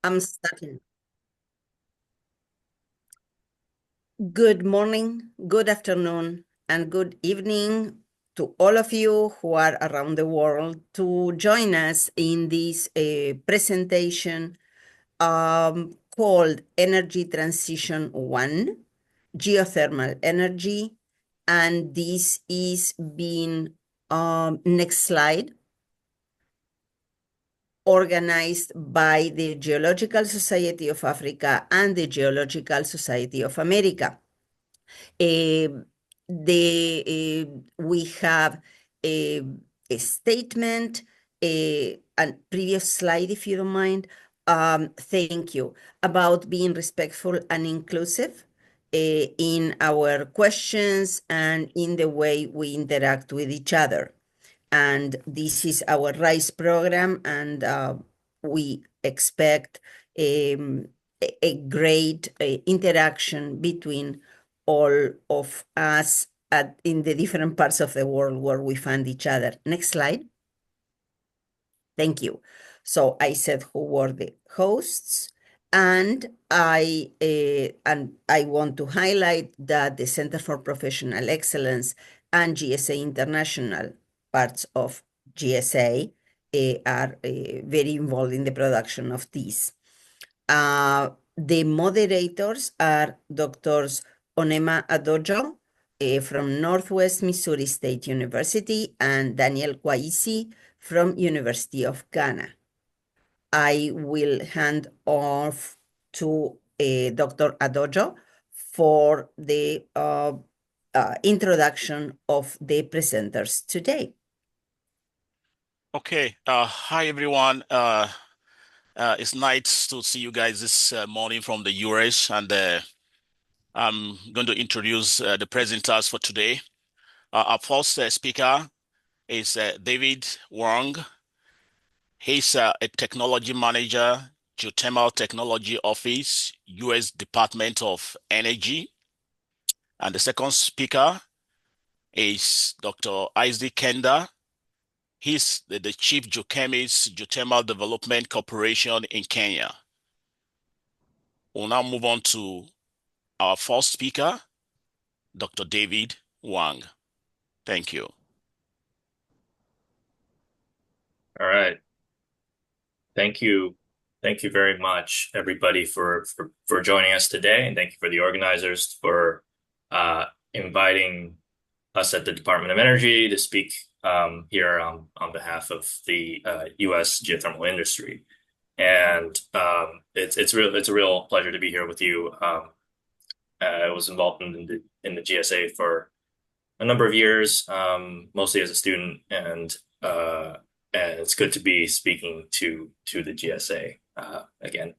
I'm starting. Good morning, good afternoon, and good evening to all of you who are around the world to join us in this presentation called Energy Transition 1, Geothermal Energy. And this is being, next slide, organized by the Geological Society of Africa and the Geological Society of America. We have a, a statement, a previous slide, if you don't mind. Thank you. About being respectful and inclusive in our questions and in the way we interact with each other. And this is our RISE program, and we expect a great interaction between all of us in the different parts of the world where we find each other. Next slide. Thank you. So I said who were the hosts, and I want to highlight that the Center for Professional Excellence and GSA International, parts of GSA, are very involved in the production of these. The moderators are Doctors Onema Adojo from Northwest Missouri State University and Daniel Kwaisi from University of Ghana. I will hand off to Dr. Adojo for the introduction of the presenters today. Okay. Hi, everyone. It's nice to see you guys this morning from the US, and I'm going to introduce the presenters for today. Our first speaker is David Wang. He's a technology manager, Geothermal Technology Office, US Department of Energy. And the second speaker is Dr. Isaack Kanda. He's the Chief Geochemist, Geothermal Development Corporation in Kenya. We'll now move on to our first speaker, Dr. David Wang. Thank you. All right. Thank you. Thank you very much, everybody, for joining us today. And thank you for the organizers for inviting us at the Department of Energy to speak here on behalf of the U.S. geothermal industry. And it's a real pleasure to be here with you. I was involved in the GSA for a number of years, mostly as a student, and it's good to be speaking to the GSA again.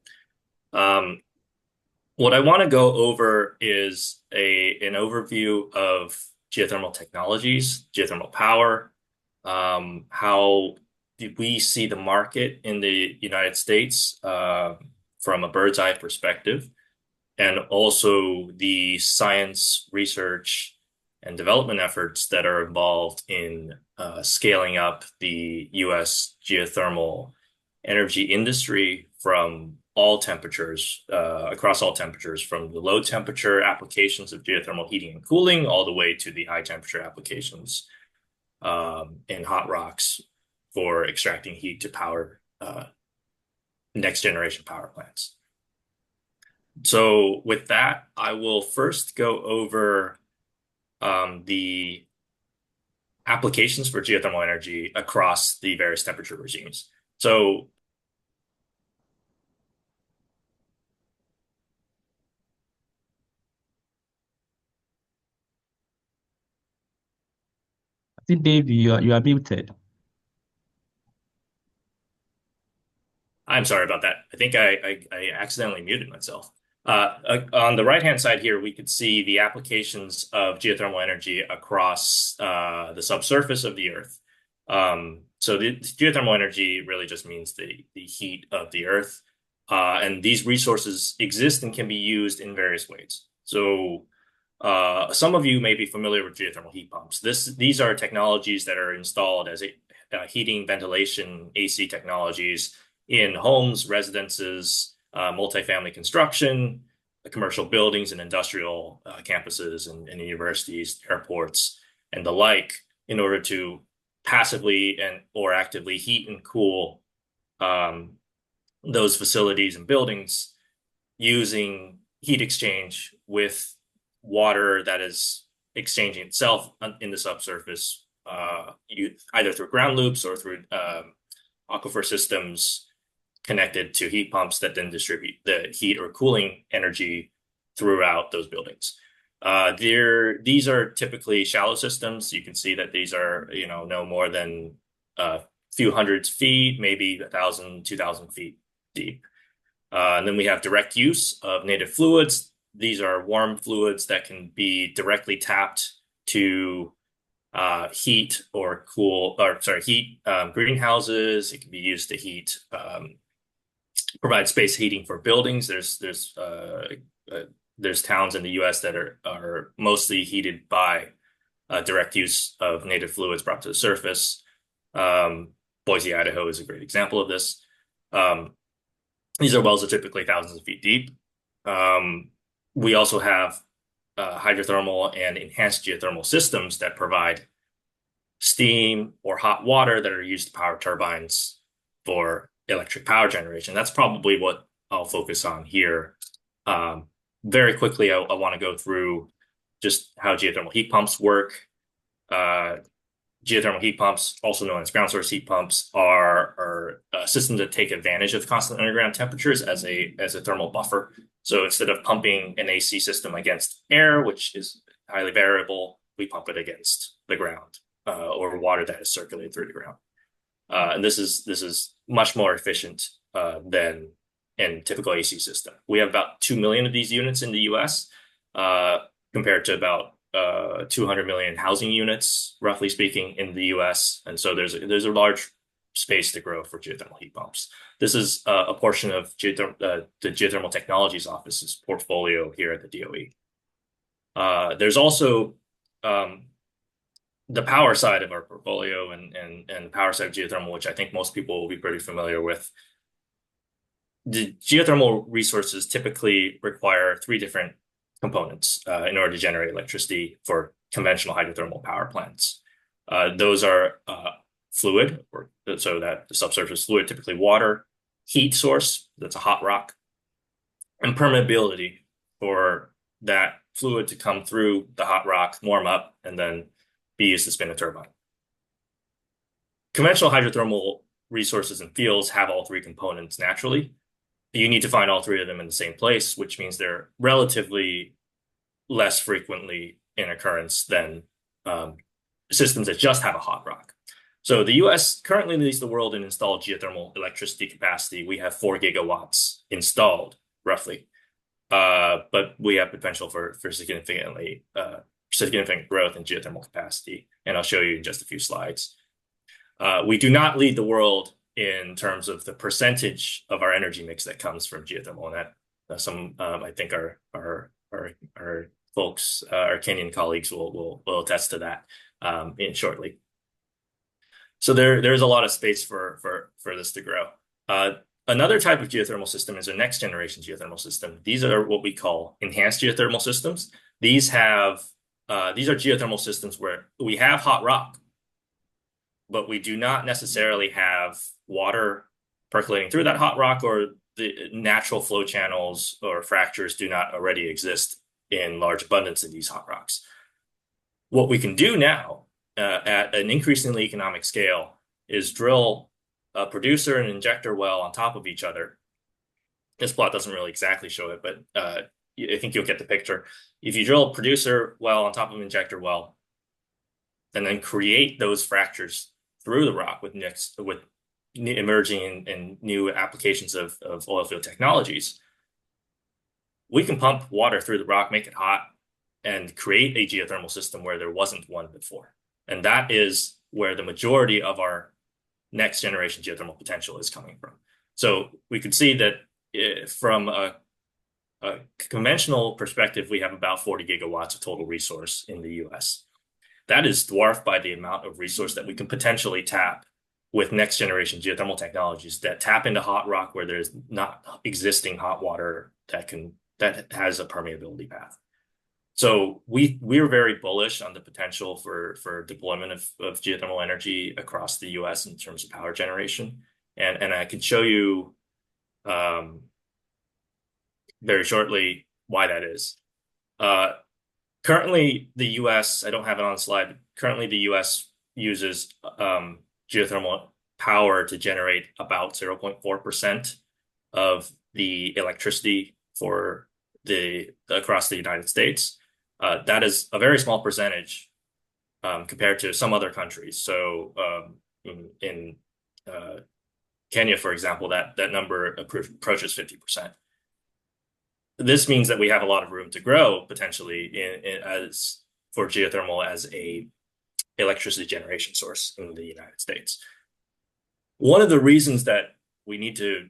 What I want to go over is an overview of geothermal technologies, geothermal power, how we see the market in the United States from a bird's eye perspective, and also the science, research, and development efforts that are involved in scaling up the U.S. geothermal energy industry from all temperatures, across all temperatures, from the low temperature applications of geothermal heating and cooling all the way to the high temperature applications in hot rocks for extracting heat to power next generation power plants. So with that, I will first go over the applications for geothermal energy across the various temperature regimes. So I think, Dave, you are muted. I'm sorry about that. I think I accidentally muted myself. On the right-hand side here, we could see the applications of geothermal energy across the subsurface of the Earth. So the geothermal energy really just means the heat of the Earth. And these resources exist and can be used in various ways. So some of you may be familiar with geothermal heat pumps. These are technologies that are installed as heating, ventilation, AC technologies in homes, residences, multifamily construction, commercial buildings and industrial campuses and universities, airports, and the like, in order to passively and or actively heat and cool those facilities and buildings using heat exchange with water that is exchanging itself in the subsurface, either through ground loops or through aquifer systems connected to heat pumps that then distribute the heat or cooling energy throughout those buildings. These are typically shallow systems. You can see that these are, no more than a few hundred feet, maybe 1,000, 2,000 feet deep. And then we have direct use of native fluids. These are warm fluids that can be directly tapped to heat or cool, heat greenhouses. It can be used to heat, provide space heating for buildings. There's towns in the U.S. that are mostly heated by direct use of native fluids brought to the surface. Boise, Idaho is a great example of this. These wells are typically thousands of feet deep. We also have hydrothermal and enhanced geothermal systems that provide steam or hot water that are used to power turbines for electric power generation. That's probably what I'll focus on here. Very quickly, I want to go through just how geothermal heat pumps work. Geothermal heat pumps, also known as ground source heat pumps, are systems that take advantage of constant underground temperatures as a thermal buffer. So instead of pumping an AC system against air, which is highly variable, we pump it against the ground or water that is circulated through the ground. And this is much more efficient than a typical AC system. We have about 2 million of these units in the US, compared to about 200 million housing units, roughly speaking, in the US. And so there's a large space to grow for geothermal heat pumps. This is a portion of the Geothermal Technologies Office's portfolio here at the DOE. There's also the power side of our portfolio and the power side of geothermal, which I think most people will be pretty familiar with. The geothermal resources typically require 3 different components in order to generate electricity for conventional hydrothermal power plants. Those are fluid, so that the subsurface fluid, typically water, heat source, that's a hot rock, and permeability for that fluid to come through the hot rock, warm up, and then be used to spin a turbine. Conventional hydrothermal resources and fields have all 3 components naturally. You need to find all 3 of them in the same place, which means they're relatively less frequently in occurrence than systems that just have a hot rock. So the US currently leads the world in installed geothermal electricity capacity. We have 4 gigawatts installed, roughly. But we have potential for significant growth in geothermal capacity, and I'll show you in just a few slides. We do not lead the world in terms of the percentage of our energy mix that comes from geothermal, and that some I think our folks, our Kenyan colleagues will attest to that in shortly. So there's a lot of space for this to grow. Another type of geothermal system is a next generation geothermal system. These are what we call enhanced geothermal systems. These are geothermal systems where we have hot rock, but we do not necessarily have water percolating through that hot rock, or the natural flow channels or fractures do not already exist in large abundance in these hot rocks. What we can do now at an increasingly economic scale is drill a producer and injector well on top of each other. This plot doesn't really exactly show it, but I think you'll get the picture. If you drill a producer well on top of an injector well, and then create those fractures through the rock with emerging and new applications of oil field technologies, we can pump water through the rock, make it hot, and create a geothermal system where there wasn't one before. And that is where the majority of our next generation geothermal potential is coming from. So we could see that from a conventional perspective, we have about 40 gigawatts of total resource in the US. That is dwarfed by the amount of resource that we can potentially tap with next generation geothermal technologies that tap into hot rock where there's not existing hot water that has a permeability path. So we're very bullish on the potential for deployment of geothermal energy across the US in terms of power generation. And I can show you very shortly why that is. Currently, the US, I don't have it on the slide, currently the US uses geothermal power to generate about 0.4% of the electricity for across the United States. That is a very small percentage compared to some other countries. So in Kenya, for example, that number approaches 50%. This means that we have a lot of room to grow potentially as for geothermal as a electricity generation source in the United States. One of the reasons that we need to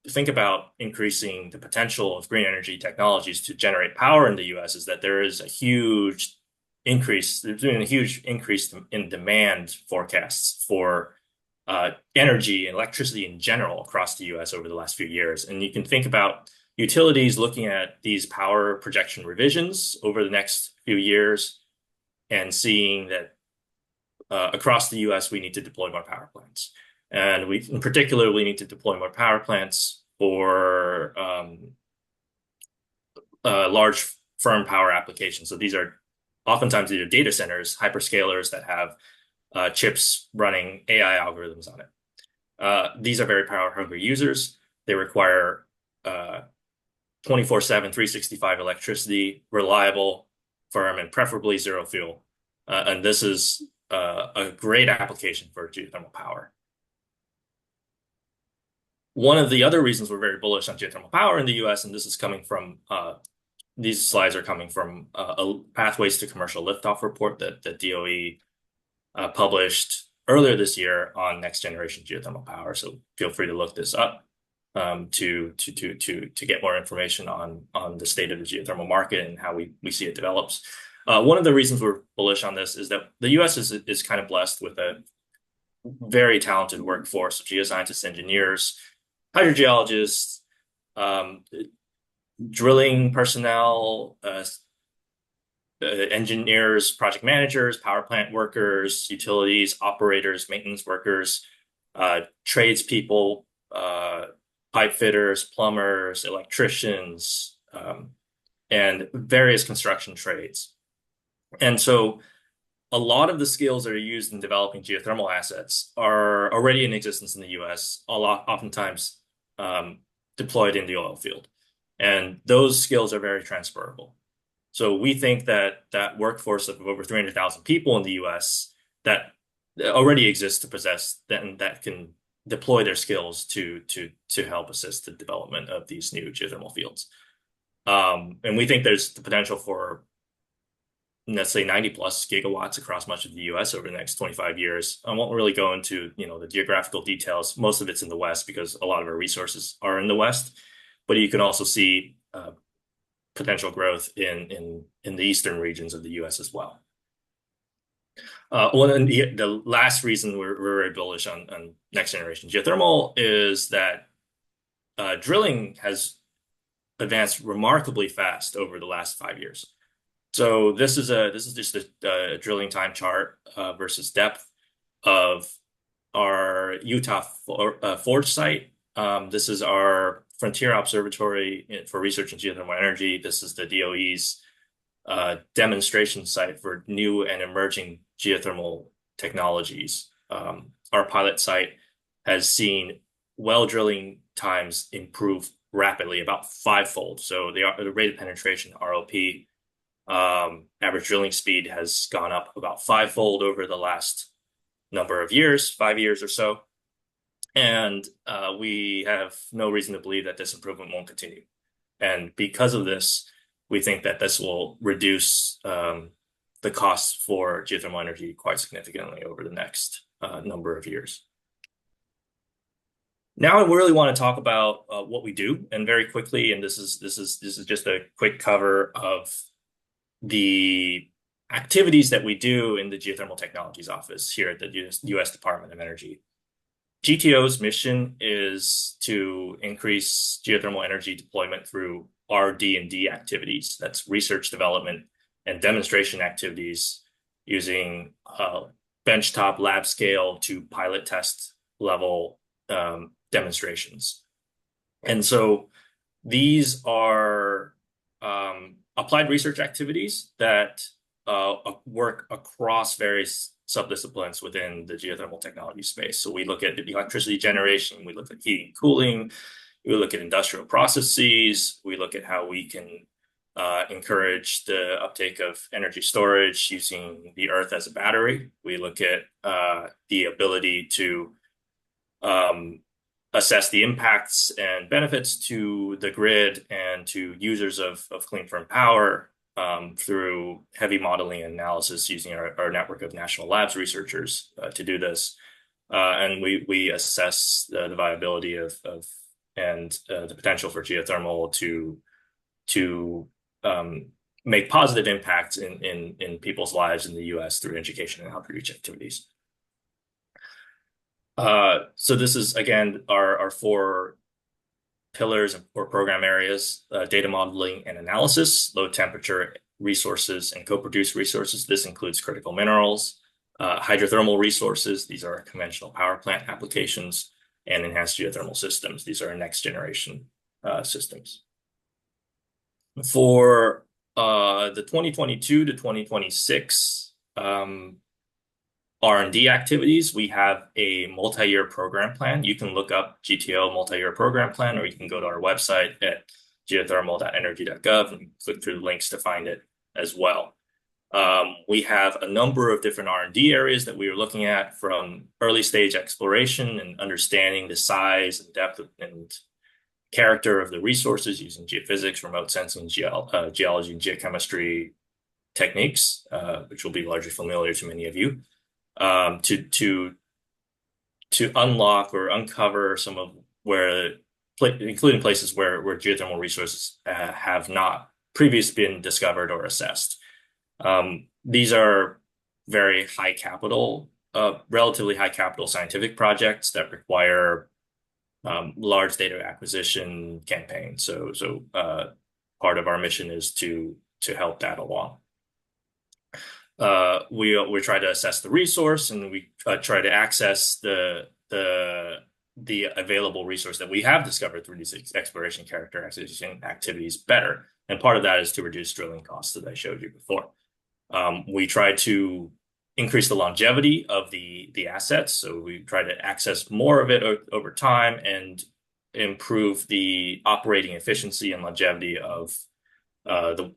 think about increasing the potential of green energy technologies to generate power in the US is that there's been a huge increase in demand forecasts for energy and electricity in general across the US over the last few years. And you can think about utilities looking at these power projection revisions over the next few years and seeing that across the US, we need to deploy more power plants. And in particular, we need to deploy more power plants for large firm power applications. So these are oftentimes either data centers, hyperscalers that have chips running AI algorithms on it. These are very power hungry users. They require 24/7, 365 electricity, reliable, firm, and preferably zero fuel. And this is a great application for geothermal power. One of the other reasons we're very bullish on geothermal power in the US, and this is coming from, these slides are coming from a Pathways to Commercial Liftoff report that the DOE published earlier this year on next generation geothermal power. So feel free to look this up to get more information on the state of the geothermal market and how we see it develops. One of the reasons we're bullish on this is that the US is kind of blessed with a very talented workforce of geoscientists, engineers, hydrogeologists, drilling personnel, engineers, project managers, power plant workers, utilities, operators, maintenance workers, tradespeople, pipe fitters, plumbers, electricians, and various construction trades. And so a lot of the skills that are used in developing geothermal assets are already in existence in the US, oftentimes deployed in the oil field. And those skills are very transferable. So we think that that workforce of over 300,000 people in the US that already exists to possess that can deploy their skills to help assist the development of these new geothermal fields. And we think there's the potential for, let's say, 90 plus gigawatts across much of the US over the next 25 years. I won't really go into, the geographical details. Most of it's in the West because a lot of our resources are in the West, but you can also see potential growth in the eastern regions of the US as well. The last reason we're very bullish on next generation geothermal is that drilling has advanced remarkably fast over the last 5 years. So this is just a drilling time chart versus depth of our Utah Forge site. This is our Frontier Observatory for Research in Geothermal Energy. This is the DOE's demonstration site for new and emerging geothermal technologies. Our pilot site has seen well drilling times improve rapidly, about 5-fold. So the rate of penetration, ROP, average drilling speed has gone up about 5-fold over the last number of years, 5 years or so. And we have no reason to believe that this improvement won't continue. And because of this, we think that this will reduce the costs for geothermal energy quite significantly over the next number of years. Now I really want to talk about what we do, and very quickly, and this is just a quick cover of the activities that we do in the Geothermal Technologies Office here at the US Department of Energy. GTO's mission is to increase geothermal energy deployment through RD&D activities. That's research, development, and demonstration activities using benchtop lab scale to pilot test level demonstrations. And so these are applied research activities that work across various subdisciplines within the geothermal technology space. So we look at electricity generation, we look at heating and cooling, we look at industrial processes, we look at how we can encourage the uptake of energy storage using the earth as a battery. We look at the ability to assess the impacts and benefits to the grid and to users of clean firm power through heavy modeling and analysis using our network of national labs researchers to do this. And we assess the viability and the potential for geothermal to make positive impacts in people's lives in the US through education and outreach activities. So this is, again, our four pillars or program areas: data modeling and analysis, low temperature resources and co-produced resources. This includes critical minerals, hydrothermal resources. These are conventional power plant applications, and enhanced geothermal systems. These are next generation systems. For the 2022 to 2026 R&D activities, we have a multi-year program plan. You can look up GTO multi-year program plan, or you can go to our website at geothermal.energy.gov and click through the links to find it as well. We have a number of different R&D areas that we are looking at, from early stage exploration and understanding the size and depth and character of the resources using geophysics, remote sensing, geology, and geochemistry techniques, which will be largely familiar to many of you. To unlock or uncover some of including places where geothermal resources have not previously been discovered or assessed. These are very high capital, relatively high capital scientific projects that require large data acquisition campaigns. So part of our mission is to help that along. We try to assess the resource, and we try to access the available resource that we have discovered through these exploration characterization activities better. And part of that is to reduce drilling costs that I showed you before. We try to increase the longevity of the assets. So we try to access more of it over time and improve the operating efficiency and longevity of the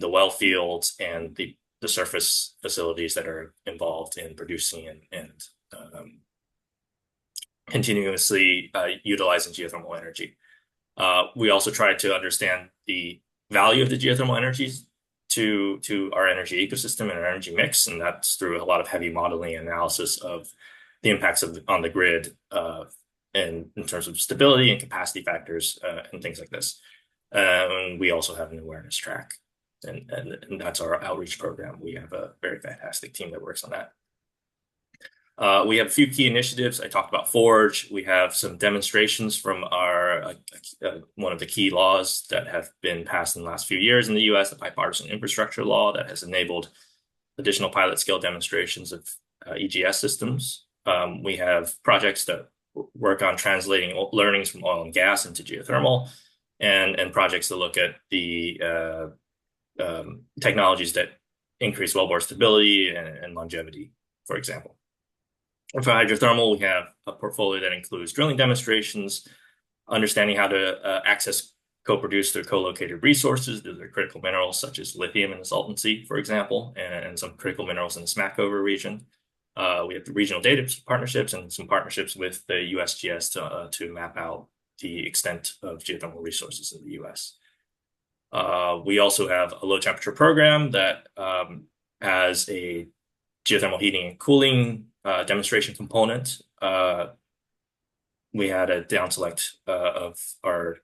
well fields and the surface facilities that are involved in producing and continuously utilizing geothermal energy. We also try to understand the value of the geothermal energies to our energy ecosystem and our energy mix, and that's through a lot of heavy modeling and analysis of the impacts on the grid and in terms of stability and capacity factors and things like this. And we also have an awareness track, and that's our outreach program. We have a very fantastic team that works on that. We have a few key initiatives. I talked about Forge. We have some demonstrations from our one of the key laws that have been passed in the last few years in the US, the bipartisan infrastructure law, that has enabled additional pilot scale demonstrations of EGS systems. We have projects that work on translating learnings from oil and gas into geothermal, and projects that look at the technologies that increase wellbore stability and longevity, for example. And for hydrothermal, we have a portfolio that includes drilling demonstrations, understanding how to access co-produced or co-located resources. Those are critical minerals such as lithium in the Salton Sea, for example, and some critical minerals in the Smackover region. We have the regional data partnerships and some partnerships with the USGS to map out the extent of geothermal resources in the US. We also have a low temperature program that has a geothermal heating and cooling demonstration component. We had a down select of our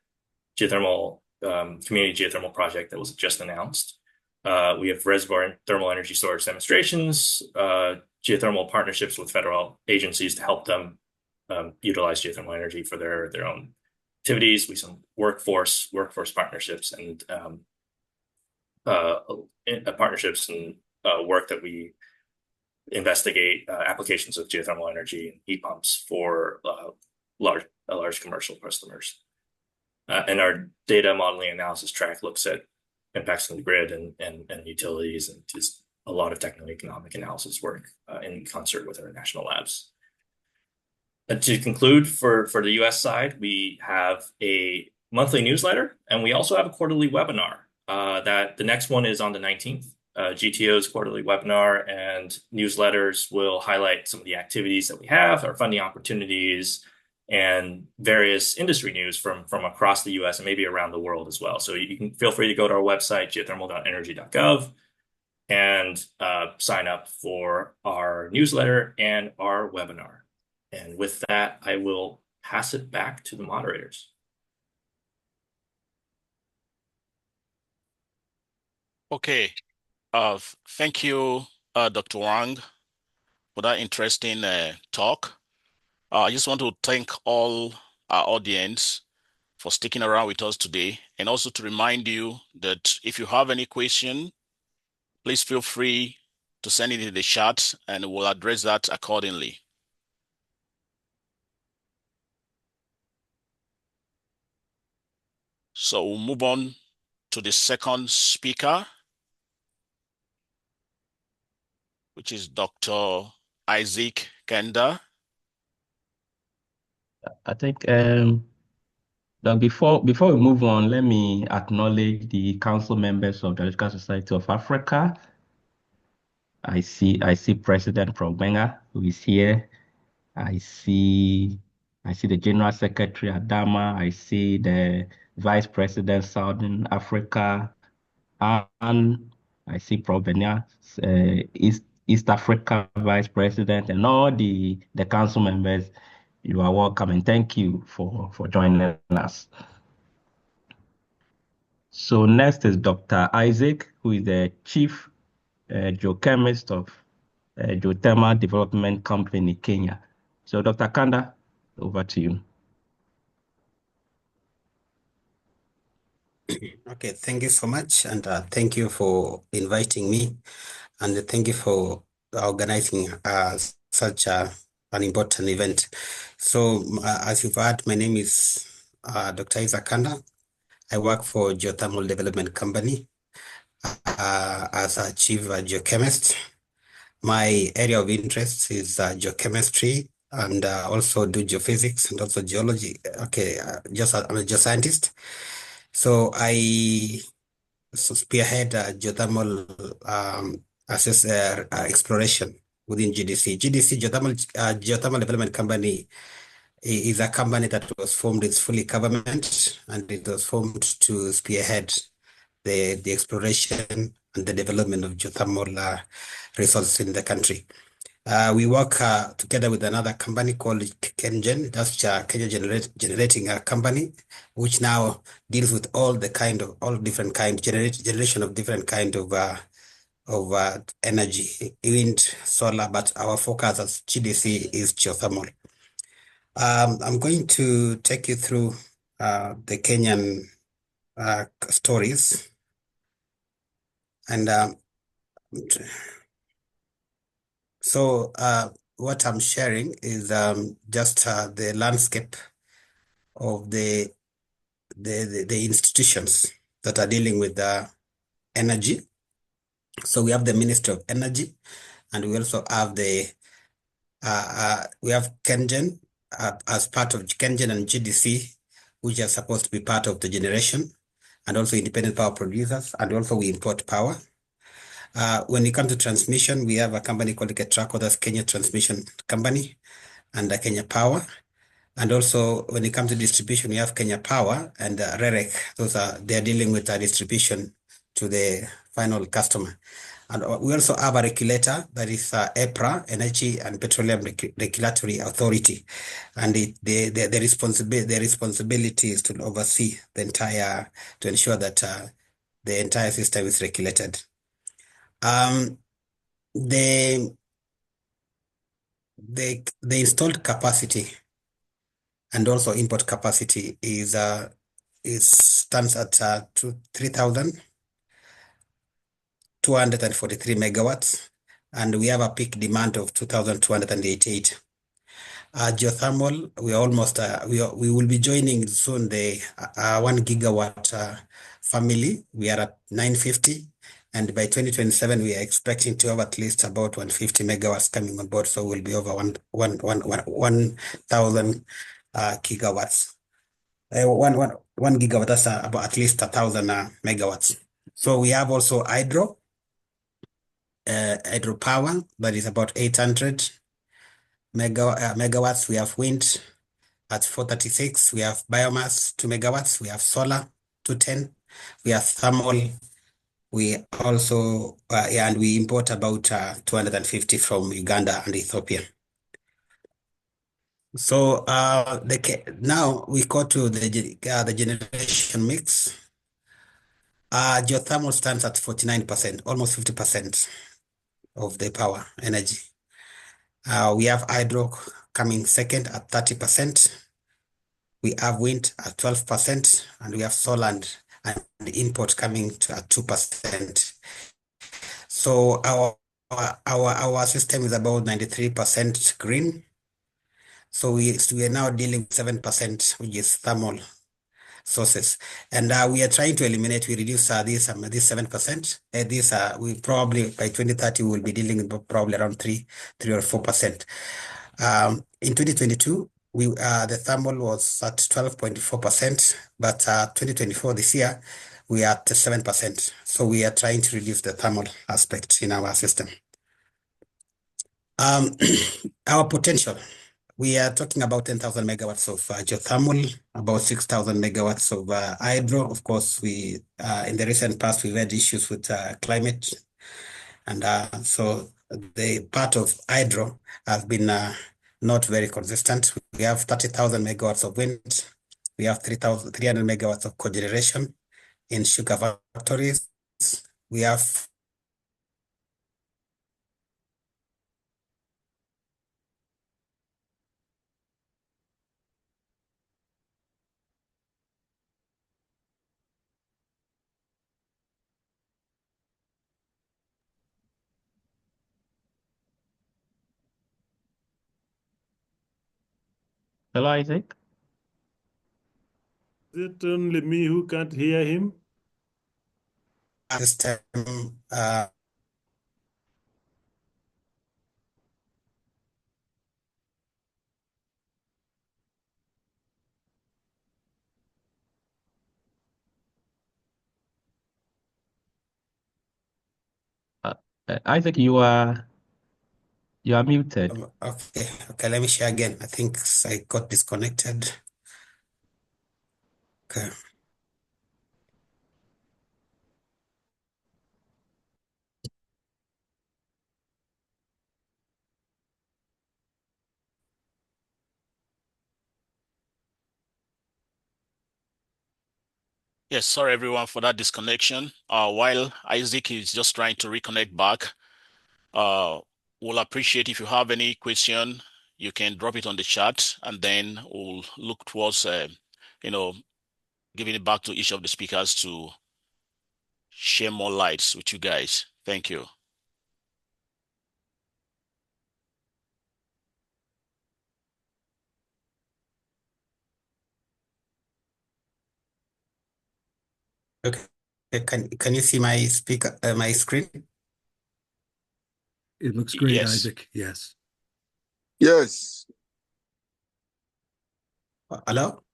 geothermal community geothermal project that was just announced. We have reservoir and thermal energy storage demonstrations, geothermal partnerships with federal agencies to help them utilize geothermal energy for their own activities. We some workforce partnerships and partnerships and work that we investigate applications of geothermal energy and heat pumps for large commercial customers. And our data modeling analysis track looks at impacts on the grid and utilities, and just a lot of techno-economic analysis work in concert with our national labs. To conclude, for the US side, we have a monthly newsletter, and we also have a quarterly webinar. That the next one is on the 19th. GTO's quarterly webinar and newsletters will highlight some of the activities that we have, our funding opportunities, and various industry news from across the US and maybe around the world as well. So you can feel free to go to our website, geothermal.energy.gov, and sign up for our newsletter and our webinar. And with that, I will pass it back to the moderators. Okay. Thank you, Dr. Wang, for that interesting talk. I just want to thank all our audience for sticking around with us today, and also to remind you that if you have any question, please feel free to send it in the chat, and we'll address that accordingly. So we'll move on to the second speaker, which is Dr. Isaack Kanda. I think before we move on, let me acknowledge the council members of the Geological Society of Africa. I see President Wang, who is here. I see the General Secretary Adama. I see the Vice President Southern Africa, and I see Provenia, East Africa Vice President, and all the council members. You are welcome, and thank you for joining us. So next is Dr. Isaack, who is the Chief Geochemist of Geothermal Development Company, Kenya. So Dr. Kanda, over to you. Okay, thank you so much, and thank you for inviting me, and thank you for organizing such an important event. So, as you've heard, my name is Dr. Isaack Kanda. I work for Geothermal Development Company as a chief geochemist. My area of interest is geochemistry, and also do geophysics and also geology. Okay, I'm a geoscientist. So I spearhead geothermal exploration within GDC. GDC, Geothermal Development Company, is a company that was formed. It's fully government, and it was formed to spearhead the exploration and the development of geothermal resources in the country. We work together with another company called KenGen, that's Kenya Generating Company, which now deals with all different generation of different kind of energy, wind, solar, but our focus as GDC is geothermal. I'm going to take you through the Kenyan stories, and so what I'm sharing is just the landscape of the institutions that are dealing with energy. So we have the Ministry of Energy, and we also have we have KenGen as part of KenGen and GDC, which are supposed to be part of the generation, and also independent power producers, and also we import power. When it comes to transmission, we have a company called Ketraco, that's Kenya Transmission Company, and Kenya Power. And also, when it comes to distribution, we have Kenya Power and REREC. They're dealing with distribution to the final customer. And we also have a regulator, that is EPRA, Energy and Petroleum Regulatory Authority. And the responsibility is to oversee to ensure that the entire system is regulated. The installed capacity and also import capacity stands at 3,243 megawatts, and we have a peak demand of 2,288. Geothermal, we will be joining soon the 1 gigawatt family. We are at 950, and by 2027 we are expecting to have at least about 150 megawatts coming on board. So we'll be over 1,000 gigawatts. One gigawatt, that's about at least 1,000 megawatts. So we have also hydropower, that is about 800 megawatts. We have wind at 436. We have biomass 2 megawatts. We have solar 210. We have thermal. We also and we import about 250 from Uganda and Ethiopia. So now we go to the generation mix. Geothermal stands at 49%, almost 50% of the power energy. We have hydro coming second at 30%. We have wind at 12%, and we have solar and import coming to at 2%. So our system is about 93% green. So we are now dealing with 7%, which is thermal sources, and we are trying to eliminate. We reduce this 7%. We probably by 2030 will be dealing with probably around 3 or 4%. In 2022, the thermal was at 12.4%, but 2024 this year we are at 7%. So we are trying to reduce the thermal aspect in our system. Our potential. We are talking about 10,000 megawatts of geothermal, about 6,000 megawatts of hydro. Of course, in the recent past, we've had issues with climate. And so the part of hydro has been not very consistent. We have 30,000 megawatts of wind. We have 300 megawatts of cogeneration in sugar factories. We have Hello, Isaac. Is it only me who can't hear him? system. Isaac, you are muted. Okay, let me share again. I think I got disconnected. Okay. Yes, sorry everyone for that disconnection. While Isaac is just trying to reconnect back, we'll appreciate if you have any question, you can drop it on the chat, and then we'll look towards, giving it back to each of the speakers to share more lights with you guys. Thank you. Okay. Can you see my my screen? It looks great, Yes. Isaac. Yes. Yes. Hello?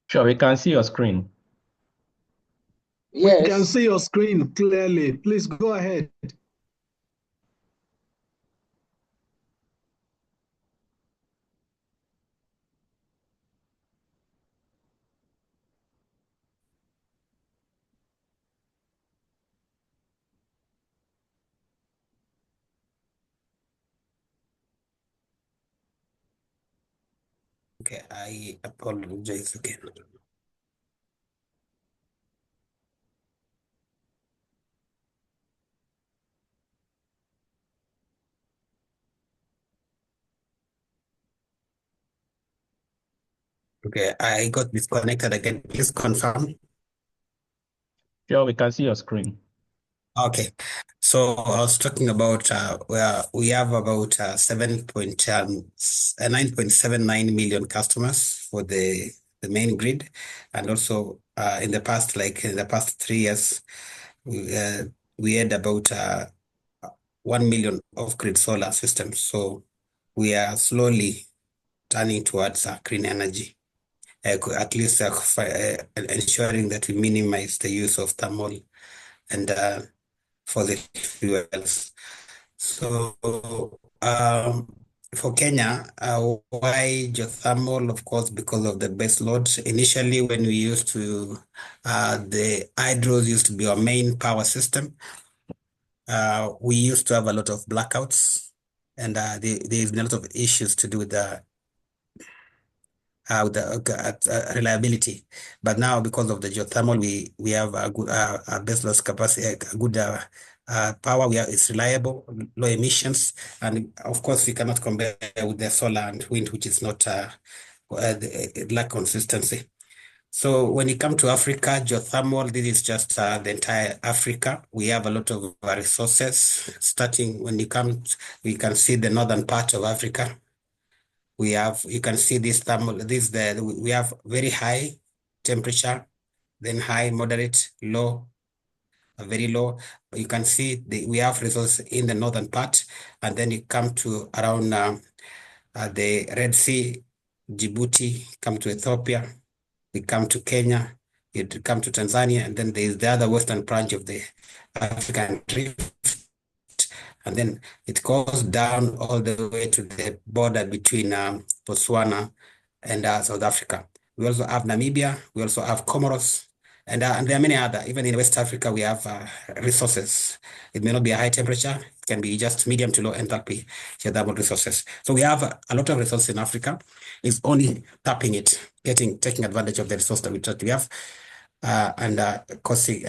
Sure, we can see your screen. We can Yes. see your screen clearly. Please go ahead. Okay, I apologize again. Okay, I got disconnected again. Please confirm. Sure, we can see your screen. Okay, so I was talking about where we have about 9.79 million customers for the main grid, and also in the past, like in the past 3 years, we had about 1 million off-grid solar systems. So we are slowly turning towards clean energy, at least ensuring that we minimize the use of thermal and fossil fuels. So for Kenya, why geothermal? Of course, because of the base load. Initially, when we used to, the hydros used to be our main power system. We used to have a lot of blackouts, and there's a lot of issues to do with the reliability. But now, because of the geothermal, we have a good base load capacity, a good power. It's reliable, low emissions, and of course, we cannot compare with the solar and wind, which is not it lack consistency. So when it comes to Africa, geothermal, this is just the entire Africa. We have a lot of resources. Starting when you come, we can see the northern part of Africa. You can see this thermal, we have very high temperature, then high, moderate, low, very low. You can see we have resources in the northern part, and then you come to around the Red Sea, Djibouti, come to Ethiopia, we come to Kenya, you come to Tanzania, and then there's the other western branch of the African Rift, and then it goes down all the way to the border between Botswana and South Africa. We also have Namibia, we also have Comoros, and there are many other. Even in West Africa, we have resources. It may not be a high temperature, it can be just medium to low enthalpy geothermal resources. So we have a lot of resources in Africa. It's only tapping it, taking advantage of the resource that we have, causing.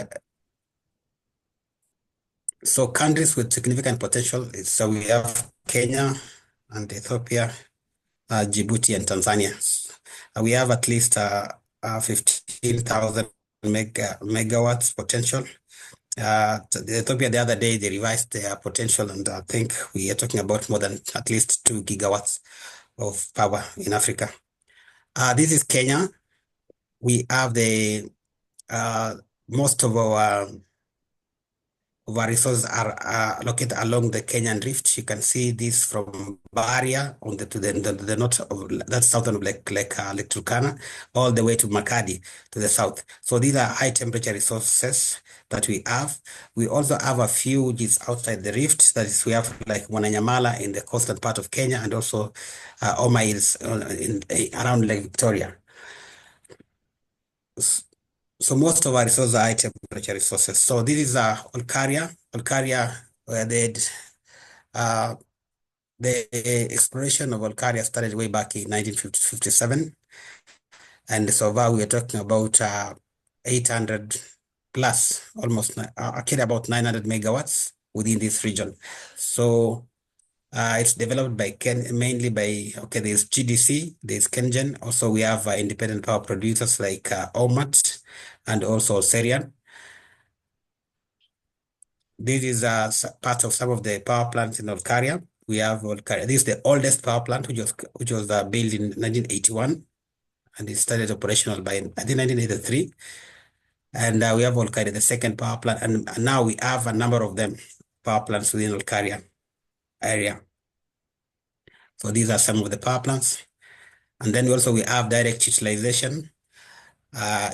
So countries with significant potential, so we have Kenya and Ethiopia, Djibouti and Tanzania. We have at least 15,000 megawatts potential. Ethiopia, the other day, they revised their potential, and I think we are talking about more than at least 2 gigawatts of power in Africa. This is Kenya. We have most of our resources are located along the Kenyan Rift. You can see this from Baria on to the north of that's southern of Lake Turkana, all the way to Makadi to the south. So these are high temperature resources that we have. We also have a few which is outside the rift. That is, we have like Mwananyamala in the coastal part of Kenya, and also Oma Hills around Lake Victoria. So most of our resources are high temperature resources. So this is Olkaria. Olkaria, where the exploration of Olkaria started way back in 1957. And so far we are talking about 800 plus, almost actually about 900 megawatts within this region. So it's developed by mainly by, there's GDC, there's Kengen. Also, we have independent power producers like OMAT and also Serian. This is part of some of the power plants in Olkaria. We have Olkaria. This is the oldest power plant, which was built in 1981, and it started operational by, I think, 1983. And we have Olkaria, the second power plant, and now we have a number of them, power plants within Olkaria area. So these are some of the power plants. And then we have direct utilization,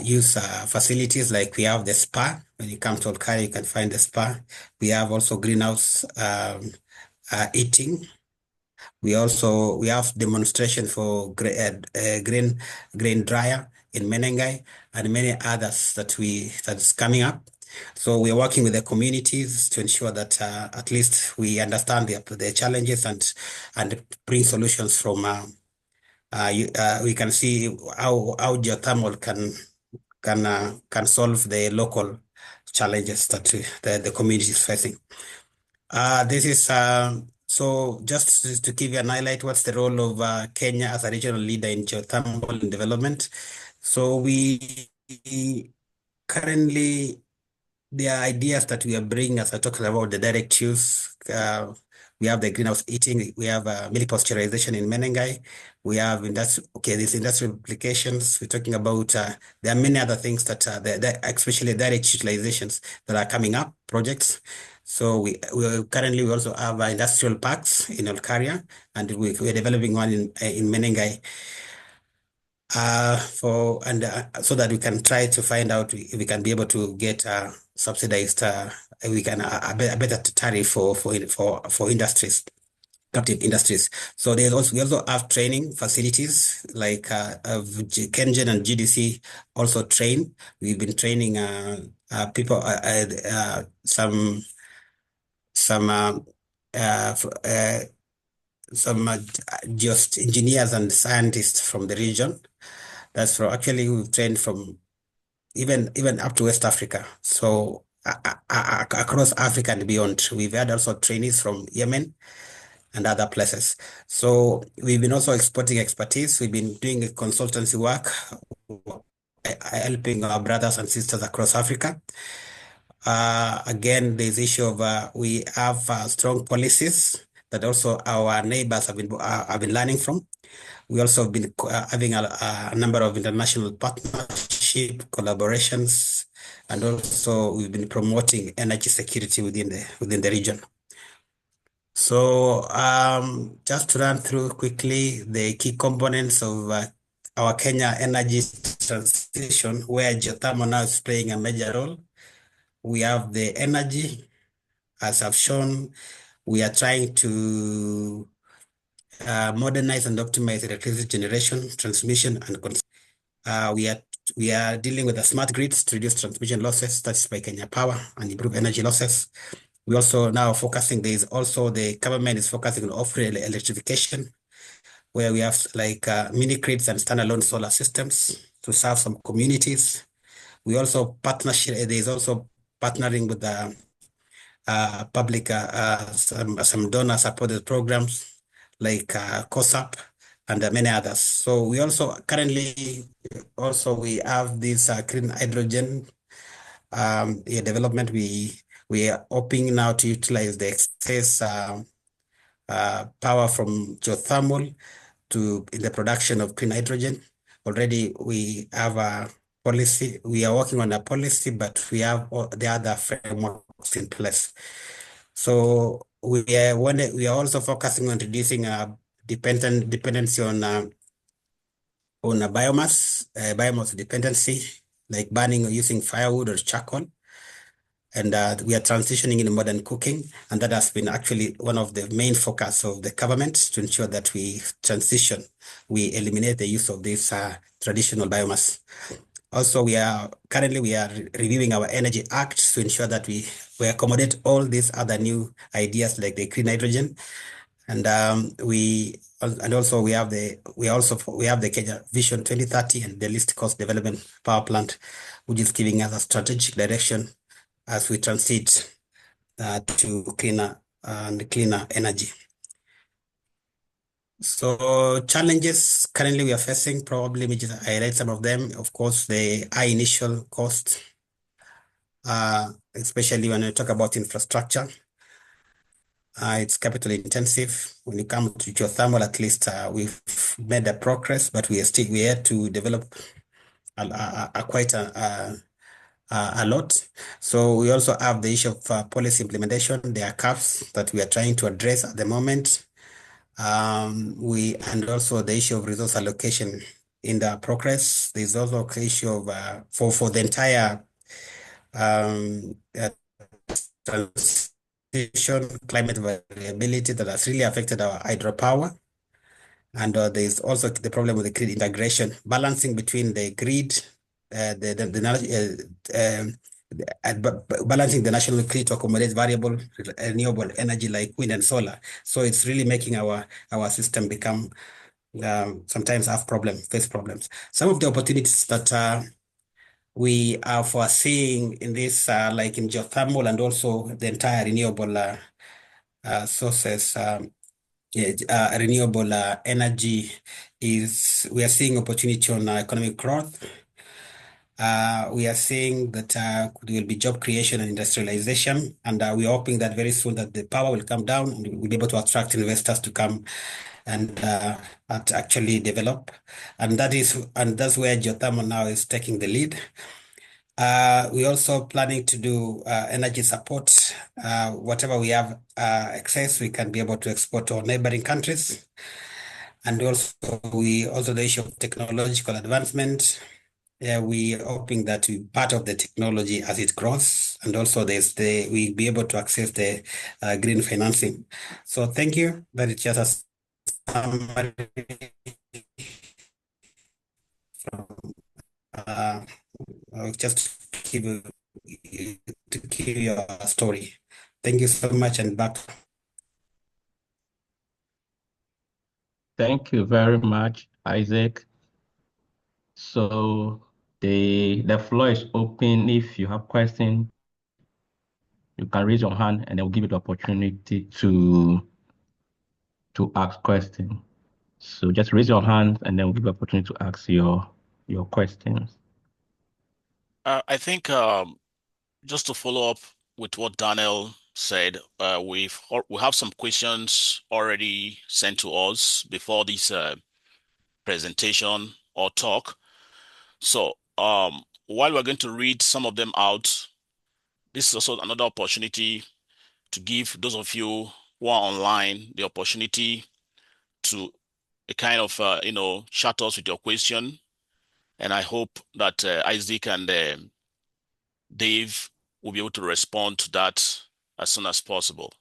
use facilities like we have the spa. When you come to Olkaria, you can find the spa. We have also greenhouse eating. We have demonstration for grain dryer in Menengai and many others that's coming up. So we're working with the communities to ensure that at least we understand the challenges and bring solutions from. We can see how geothermal can solve the local challenges that the community is facing. This is So just to give you an highlight, what's the role of Kenya as a regional leader in geothermal development? So we currently, there are ideas that we are bringing as I talked about the direct use. We have the greenhouse eating. We have milk pasteurization in Menengai. We have these industrial applications. We're talking about, there are many other things that, especially direct utilizations that are coming up, projects. So we currently also have industrial parks in Olkaria, and we're developing one in Menengai. So that we can try to find out if we can be able to get subsidized, we can a better tariff for industries, captive industries. So we also have training facilities like Kengen and GDC also train. We've been training people, just engineers and scientists from the region. That's actually we've trained from even up to West Africa. So across Africa and beyond, we've had also trainees from Yemen and other places. So we've been also exporting expertise. We've been doing consultancy work, helping our brothers and sisters across Africa. Again, there's the issue of we have strong policies that also our neighbors have been learning from. We also have been having a number of international partnership collaborations, and also we've been promoting energy security within the region. So just to run through quickly the key components of our Kenya energy transition, where geothermal now is playing a major role. We have the energy, as I've shown. We are trying to modernize and optimize electricity generation, transmission, and consumption. We are dealing with the smart grids to reduce transmission losses, that's by Kenya Power, and improve energy losses. We also now focusing, the government is focusing on off-grid electrification, where we have like mini grids and standalone solar systems to serve some communities. We also there's also partnering with the public, some donor supported programs like COSAP and many others. So we also currently we have this clean hydrogen development. We are hoping now to utilize the excess power from geothermal in the production of clean hydrogen. Already we have a policy. We are working on a policy, but we have all the other frameworks in place. So we are also focusing on reducing dependency on a biomass dependency, like burning or using firewood or charcoal. And we are transitioning in modern cooking, and that has been actually one of the main focus of the government to ensure that we eliminate the use of this traditional biomass. Also, we are reviewing our Energy Act to ensure that we accommodate all these other new ideas like the clean hydrogen, and we have the Kenya Vision 2030 and the least cost development power plant, which is giving us a strategic direction as we transit to cleaner energy. So challenges currently we are facing, probably, which is, I highlight some of them. Of course, the high initial cost, especially when we talk about infrastructure. It's capital intensive. When it comes to geothermal, at least we've made a progress, but we had to develop quite a lot. So we also have the issue of policy implementation. There are gaps that we are trying to address at the moment. And also the issue of resource allocation in the progress. There's also the issue of for the entire transition, climate variability that has really affected our hydropower. And there's also the problem with the grid integration, balancing between the grid, balancing the national grid to accommodate variable renewable energy like wind and solar. So it's really making our system become sometimes face problems. Some of the opportunities that we are foreseeing in this, like in geothermal and also the entire renewable sources, renewable energy we are seeing opportunity on economic growth. We are seeing that there will be job creation and industrialization, and we are hoping that very soon that the power will come down and we'll be able to attract investors to come and actually develop. And that's where geothermal now is taking the lead. We're also planning to do energy support. Whatever we have excess, we can be able to export to our neighboring countries. And also, the issue of technological advancement. We hoping that we part of the technology as it grows, and also we be able to access the green financing. So thank you. That is just a summary from just to give you a story. Thank you so much, and back. Thank you very much, Isaac. So the floor is open. If you have questions, you can raise your hand and I'll give you the opportunity to ask questions. So just raise your hand and then we'll give you the opportunity to ask your questions. I think just to follow up with what Daniel said, we have some questions already sent to us before this presentation or talk. So while we're going to read some of them out, this is also another opportunity to give those of you who are online the opportunity to kind of chat us with your question. And I hope that Isaac and Dave will be able to respond to that as soon as possible.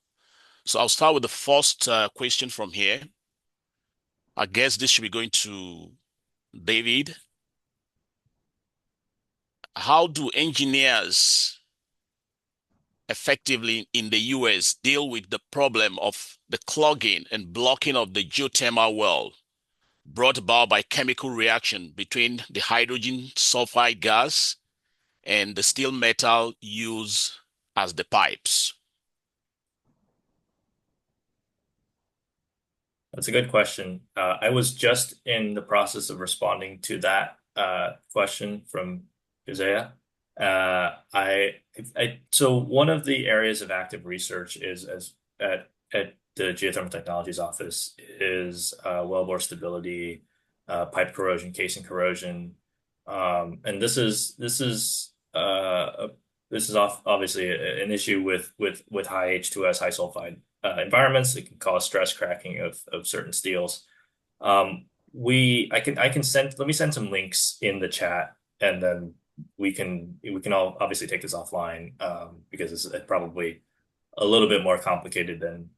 So I'll start with the first question from here. I guess this should be going to David. How do engineers effectively in the US deal with the problem of the clogging and blocking of the geothermal well brought about by chemical reaction between the hydrogen sulfide gas and the steel metal used as the pipes? That's a good question. I was just in the process of responding to that question from Isaiah. So one of the areas of active research is at the Geothermal Technologies Office is wellbore stability, pipe corrosion, casing corrosion, and this is obviously an issue with high H2S, high sulfide environments. It can cause stress cracking of certain steels. Let me send some links in the chat, and then we can all obviously take this offline because it's probably a little bit more complicated than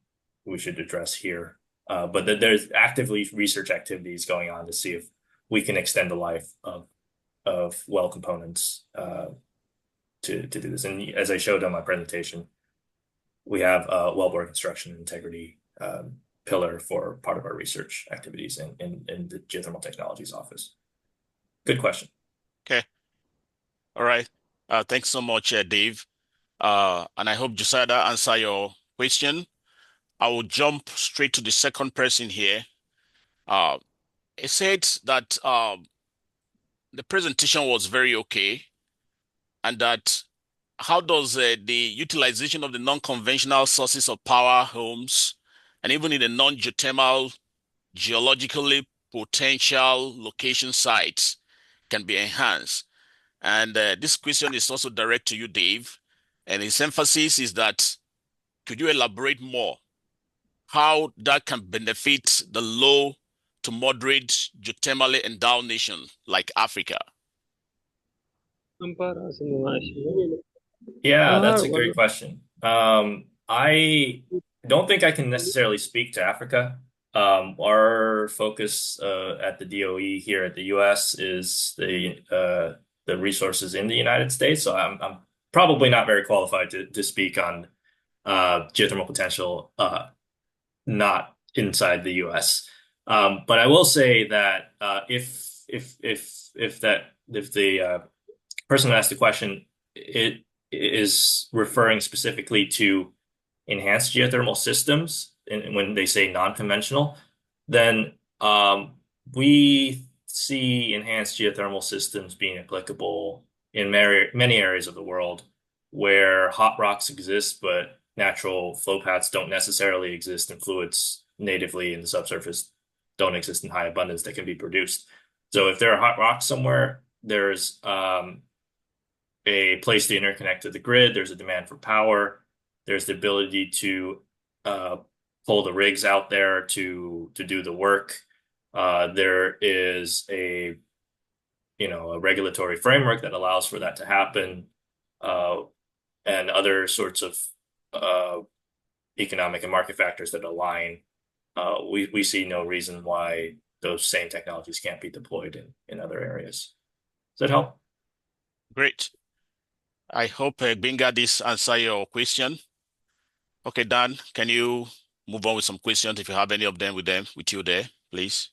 we should address here. But there's actively research activities going on to see if we can extend the life of well components to do this. And as I showed on my presentation, we have a wellbore construction integrity pillar for part of our research activities in the Geothermal Technologies Office. Good question. Okay. All right. Thanks so much, Dave. And I hope Josiah answer your question. I will jump straight to the second person here. It said that the presentation was very okay, and that how does the utilization of the non-conventional sources of power homes and even in the non-geothermal geologically potential location sites can be enhanced? And this question is also direct to you, Dave. And his emphasis is that, could you elaborate more how that can benefit the low to moderate geothermally endowed nation like Africa? Yeah, that's a great question. I don't think I can necessarily speak to Africa. Our focus at the DOE here at the US is the resources in the United States. So I'm probably not very qualified to speak on geothermal potential not inside the US. But I will say that if the person who asked the question, it is referring specifically to enhanced geothermal systems, and when they say non-conventional, then we see enhanced geothermal systems being applicable in many areas of the world where hot rocks exist, but natural flow paths don't necessarily exist, and fluids natively in the subsurface don't exist in high abundance that can be produced. So if there are hot rocks somewhere, there's a place to interconnect to the grid, there's a demand for power, there's the ability to pull the rigs out there to do the work. There is a regulatory framework that allows for that to happen, and other sorts of economic and market factors that align. We see no reason why those same technologies can't be deployed in other areas. Does that help? Great. I hope Binga this answer your question. Okay, Dan, can you move on with some questions if you have any of them with you there, please?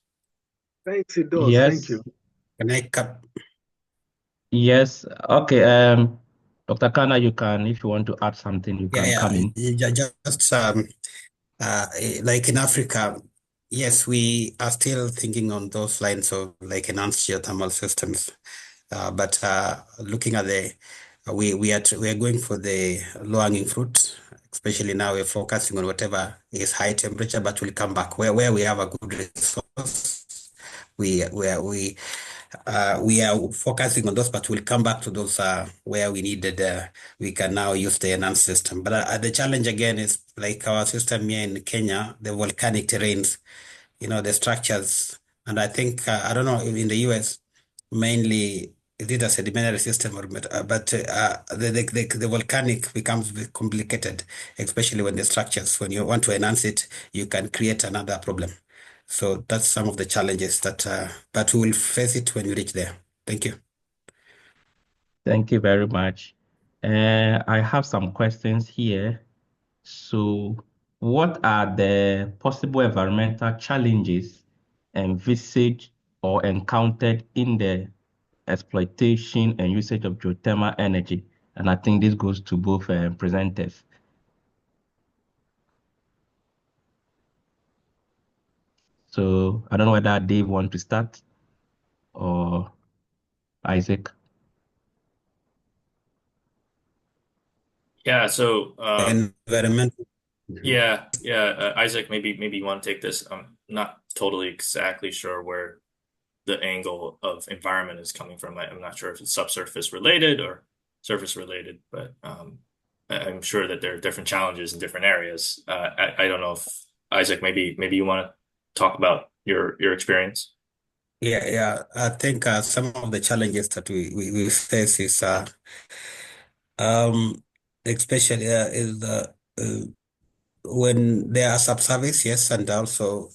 Thanks, it does. Thank Yes. you. Can I cut? Yes. Okay. Dr. Kanda, you can, if you want to add something, you can come in. Just like in Africa, yes, we are still thinking on those lines of like enhanced geothermal systems. But looking at we are going for the low-hanging fruit, especially now we're focusing on whatever is high temperature, but we'll come back where we have a good resource. We are focusing on those, but we'll come back to those where we needed. We can now use the enhanced system. But the challenge again is like our system here in Kenya, the volcanic terrains, the structures, and I think I don't know in the US mainly is it a sedimentary system or but the volcanic becomes complicated, especially when the structures when you want to enhance it, you can create another problem. So that's some of the challenges but we will face it when we reach there. Thank you. Thank you very much. I have some questions here. So, what are the possible environmental challenges envisaged or encountered in the exploitation and usage of geothermal energy? And I think this goes to both presenters. So, I don't know whether Dave want to start or Isaac. Yeah. So Environmental. yeah. Isaac, maybe you want to take this. I'm not totally exactly sure where the angle of environment is coming from. I'm not sure if it's subsurface related or surface related, but I'm sure that there are different challenges in different areas. I don't know if Isaac, maybe you want to talk about your experience. Yeah. I think some of the challenges that we face is um especially is when there are subsurface, yes, and also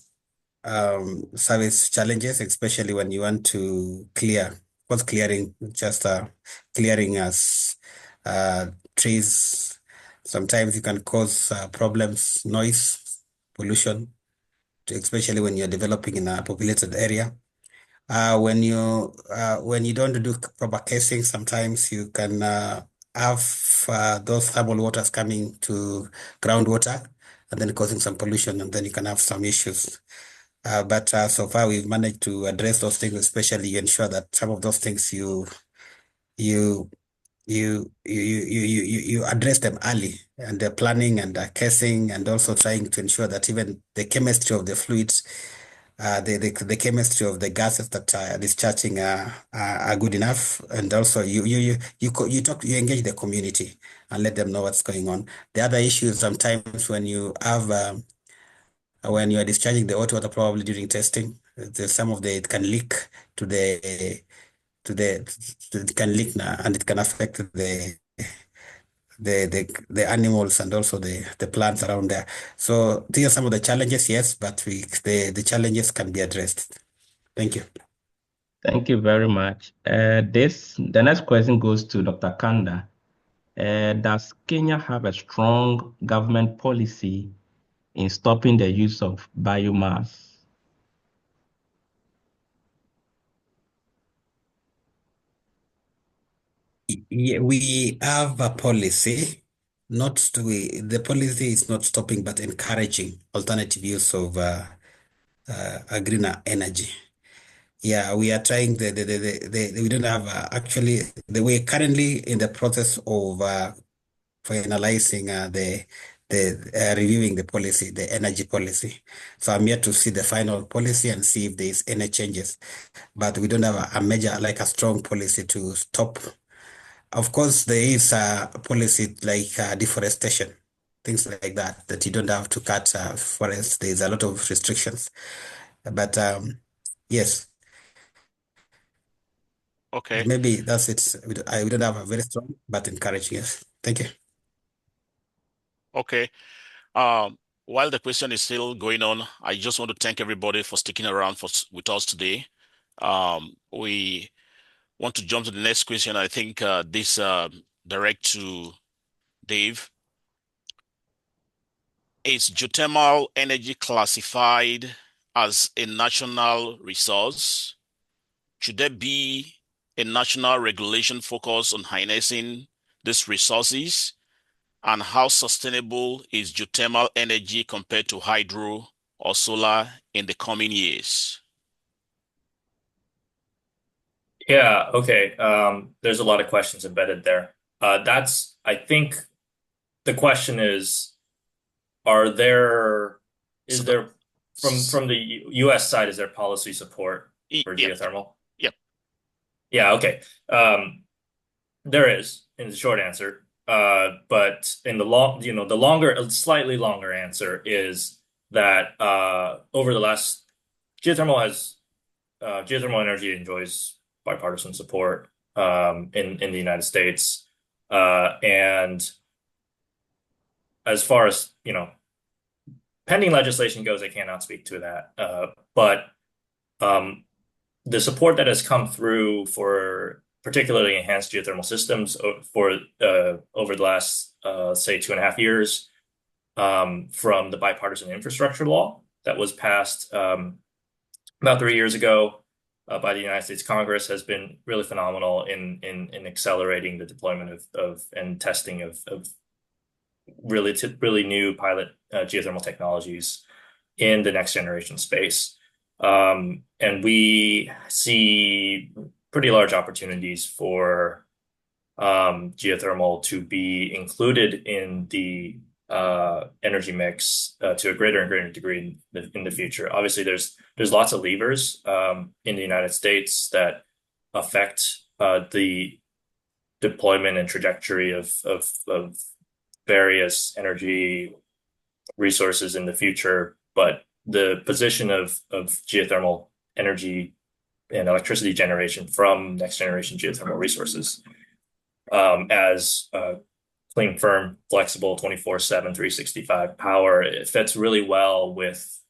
service challenges, especially when you want to clear. What's clearing? Just clearing as trees. Sometimes you can cause problems, noise, pollution, especially when you're developing in a populated area. When you don't do proper casing, sometimes you can have those thermal waters coming to groundwater and then causing some pollution, and then you can have some issues. But so far we've managed to address those things, especially ensure that some of those things you you address them early, and the planning and the casing, and also trying to ensure that even the chemistry of the fluids, the chemistry of the gases that are discharging are good enough, and also you engage the community and let them know what's going on. The other issue is sometimes when you are discharging the hot water, probably during testing, some of it can leak to it can leak now, and it can affect the animals and also the plants around there. So these are some of the challenges, yes, but the challenges can be addressed. Thank you. Thank you very much. The next question goes to Dr. Kanda. Does Kenya have a strong government policy in stopping the use of biomass? We have a policy, the policy is not stopping but encouraging alternative use of a greener energy. Yeah, we are trying we don't have actually we're currently in the process of finalizing reviewing the policy, the energy policy. So I'm yet to see the final policy and see if there's any changes. But we don't have a major, like a strong policy to stop. Of course, there is a policy like deforestation, things like that, that you don't have to cut forests. There's a lot of restrictions. But yes, Okay. maybe that's it. We don't have a very strong but encouraging. Yes. Thank you. Okay. While the question is still going on, I just want to thank everybody for sticking around with us today. We want to jump to the next question. I think this direct to Dave. Is geothermal energy classified as a national resource? Should there be a national regulation focus on harnessing these resources? And how sustainable is geothermal energy compared to hydro or solar in the coming years? Yeah, okay. There's a lot of questions embedded there. I think the question is, is So there, from the US side, is there policy support for yep, geothermal? yep. Yeah, okay. There is, in the short answer. But in the slightly longer answer is that over the last, geothermal energy enjoys bipartisan support in the United States. And as far as, pending legislation goes, I cannot speak to that. But the support that has come through for particularly enhanced geothermal systems for over the last, say, 2.5 years, from the bipartisan infrastructure law that was passed about 3 years ago by the United States Congress has been really phenomenal in accelerating the deployment of and testing of really new pilot geothermal technologies in the next generation space. And we see pretty large opportunities for geothermal to be included in the energy mix to a greater and greater degree in the future. Obviously, there's lots of levers in the United States that affect the deployment and trajectory of various energy resources in the future, but the position of geothermal energy and electricity generation from next generation geothermal resources as clean, firm, flexible, 24/7, 365 power, it fits really well with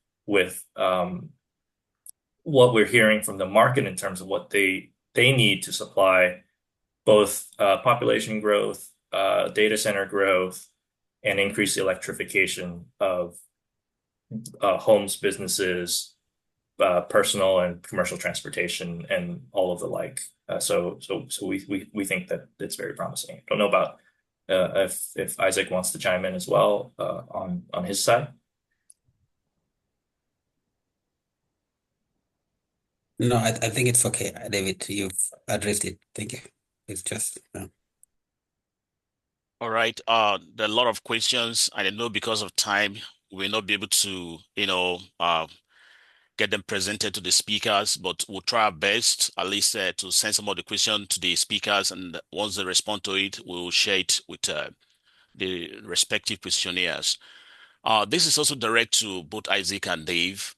what we're hearing from the market in terms of what they need to supply both population growth, data center growth, and increase the electrification of homes, businesses, personal and commercial transportation, and all of the like. So we think that it's very promising. Don't know about if Isaac wants to chime in as well on his side. No, I think it's okay, David. You've addressed it. Thank you. It's just. All right. There are a lot of questions, and I know because of time, we will not be able to, get them presented to the speakers, but we'll try our best, at least to send some of the questions to the speakers, and once they respond to it, we'll share it with the respective questionnaires. This is also direct to both Isaac and Dave.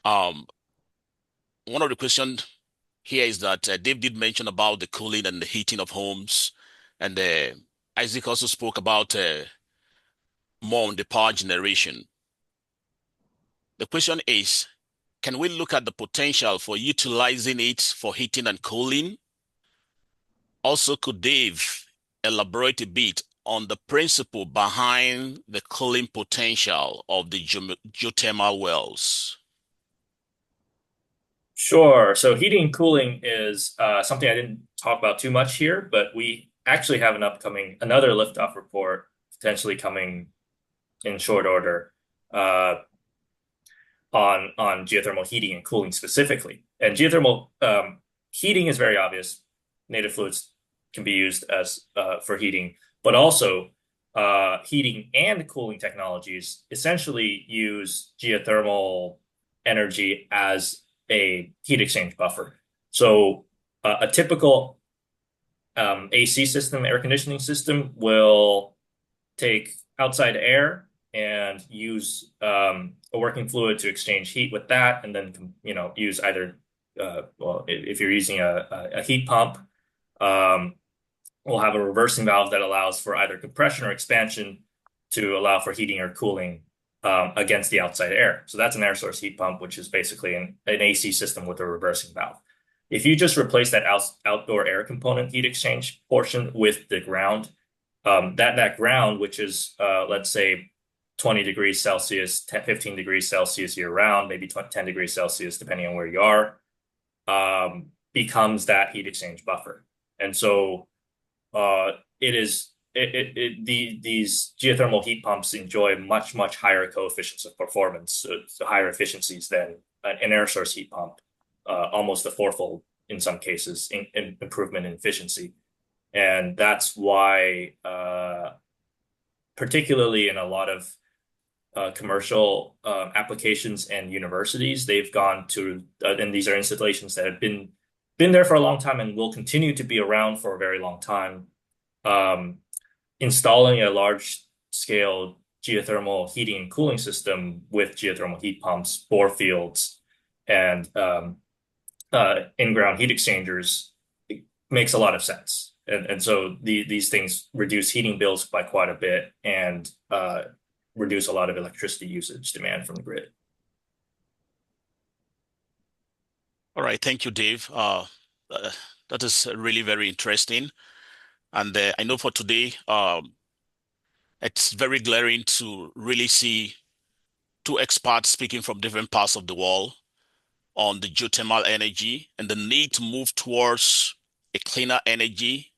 One of the questions here is that Dave did mention about the cooling and the heating of homes, and Isaac also spoke about more on the power generation. The question is, can we look at the potential for utilizing it for heating and cooling? Also, could Dave elaborate a bit on the principle behind the cooling potential of the geothermal wells? Sure. So heating and cooling is something I didn't talk about too much here, but we actually have another liftoff report potentially coming in short order on geothermal heating and cooling specifically. And geothermal heating is very obvious. Native fluids can be used as for heating, but also heating and cooling technologies essentially use geothermal energy as a heat exchange buffer. So a typical AC system, air conditioning system, will take outside air and use a working fluid to exchange heat with that, and then use either well, if you're using a heat pump, we'll have a reversing valve that allows for either compression or expansion to allow for heating or cooling against the outside air. So that's an air source heat pump, which is basically an AC system with a reversing valve. If you just replace that outdoor air component heat exchange portion with the ground, that ground, which is let's say 20 degrees Celsius, 15 degrees Celsius year round, maybe 10 degrees Celsius, depending on where you are, becomes that heat exchange buffer. And so these geothermal heat pumps enjoy much, much higher coefficients of performance, so higher efficiencies than an air source heat pump, almost a fourfold in some cases in improvement in efficiency. And that's why, particularly in a lot of commercial applications and universities, they've gone to, and these are installations that have been there for a long time and will continue to be around for a very long time, installing a large-scale geothermal heating and cooling system with geothermal heat pumps, bore fields, and in-ground heat exchangers makes a lot of sense. And so these things reduce heating bills by quite a bit and reduce a lot of electricity usage demand from the grid. All right, thank you, Dave. That is really very interesting. And I know for today, it's very glaring to really see two experts speaking from different parts of the world on the geothermal energy and the need to move towards a cleaner energy.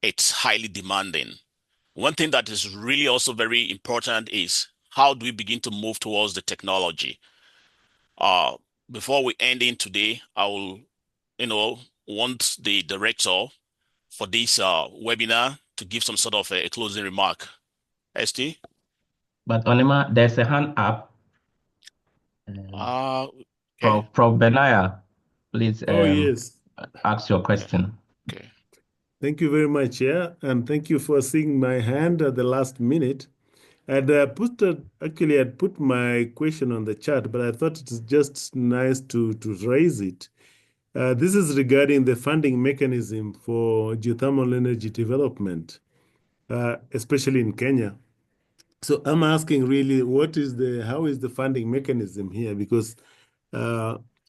It's highly demanding. One thing that is really also very important is how do we begin to move towards the technology? Before we end in today, I will, want the director for this webinar to give some sort of a closing remark. ST? But Onima, there's a hand up Okay. from Benaya. Please yes. ask your question. Okay. Thank you very much, and thank you for seeing my hand at the last minute. I'd put my question on the chat, but I thought it's just nice to raise it. This is regarding the funding mechanism for geothermal energy development, especially in Kenya. So I'm asking really, how is the funding mechanism here? Because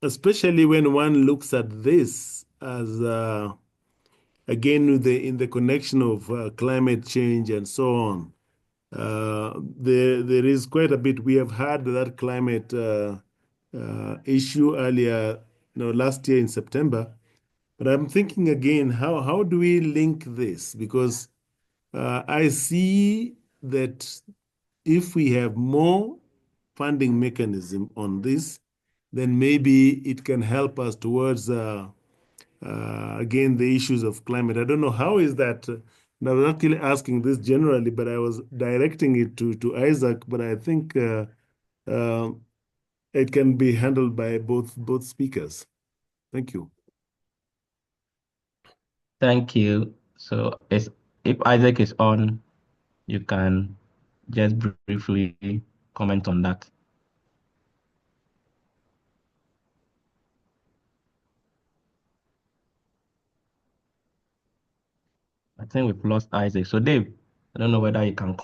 especially when one looks at this as again in the connection of climate change and so on, there is quite a bit. We have had that climate issue earlier, last year in September. But I'm thinking again, how do we link this? Because I see that if we have more funding mechanism on this, then maybe it can help us towards, again, the issues of climate. I don't know how is that. I was not really asking this generally, but I was directing it to Isaac. But I think it can be handled by both speakers. Thank you. Thank you. So if Isaac is on, you can just briefly comment on that. I think we've lost Isaac. So Dave, I don't know whether you can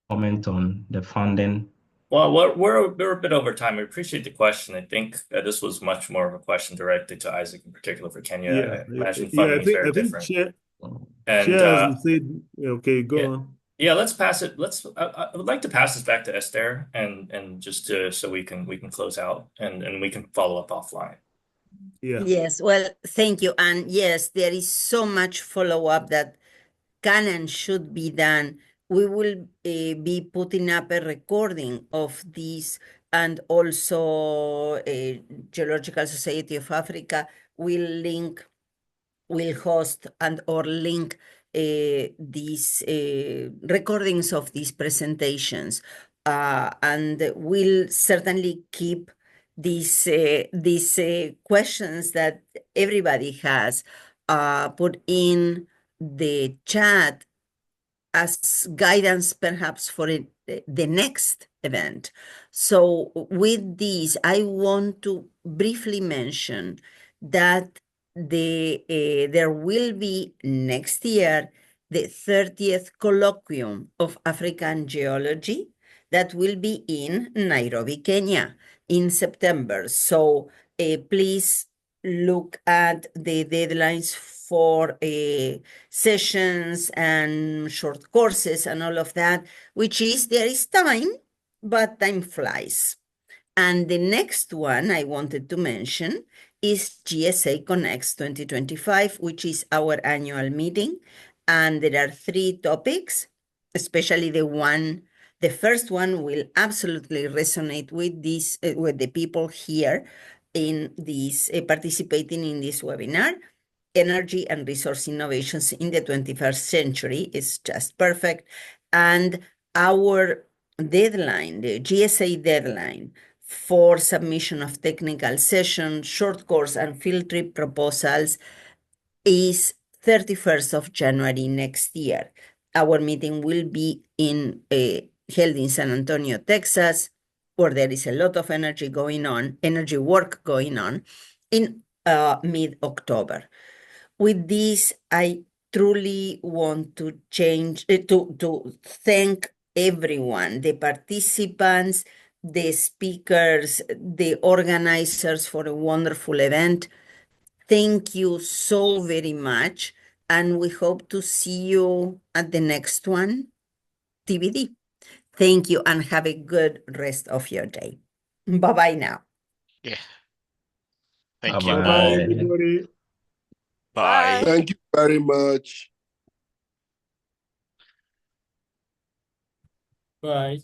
comment on the funding. Well, we're a bit over time. We appreciate the question. I think this was much more of a question directed to Isaac in particular for Kenya. I imagine funding is very different. Chair hasn't said, okay, go on. Yeah, let's pass it. I would like to pass this back to Esther and just so we can close out and we can follow up offline. Yeah. Yes, well, thank you. And yes, there is so much follow-up that can and should be done we will be putting up a recording of this, and also Geological Society of Africa will host and or link these recordings of these presentations, and we'll certainly keep these questions that everybody has put in the chat as guidance perhaps for the next event. So with this, I want to briefly mention that there will be next year the 30th colloquium of African geology that will be in Nairobi, Kenya in September. So please look at the deadlines for sessions and short courses and all of that, which is there is time, but time flies. And the next one I wanted to mention is GSA Connects 2025, which is our annual meeting. And there are 3 topics, especially the first one will absolutely resonate with this, with the people here in this, participating in this webinar. Energy and resource innovations in the 21st century is just perfect. And our deadline, the GSA deadline for submission of technical sessions, short course, and field trip proposals is 31st of January next year. Our meeting will be held in San Antonio, Texas, where there is a lot of energy work going on in mid-October. With this, I truly want to thank everyone, the participants, the speakers, the organizers for a wonderful event. Thank you so very much, and we hope to see you at the next one, TBD. Thank you, and have a good rest of your day. Bye-bye now. Yeah. Thank you. Bye-bye, Bye-bye. everybody. Bye. Thank you very much. Bye.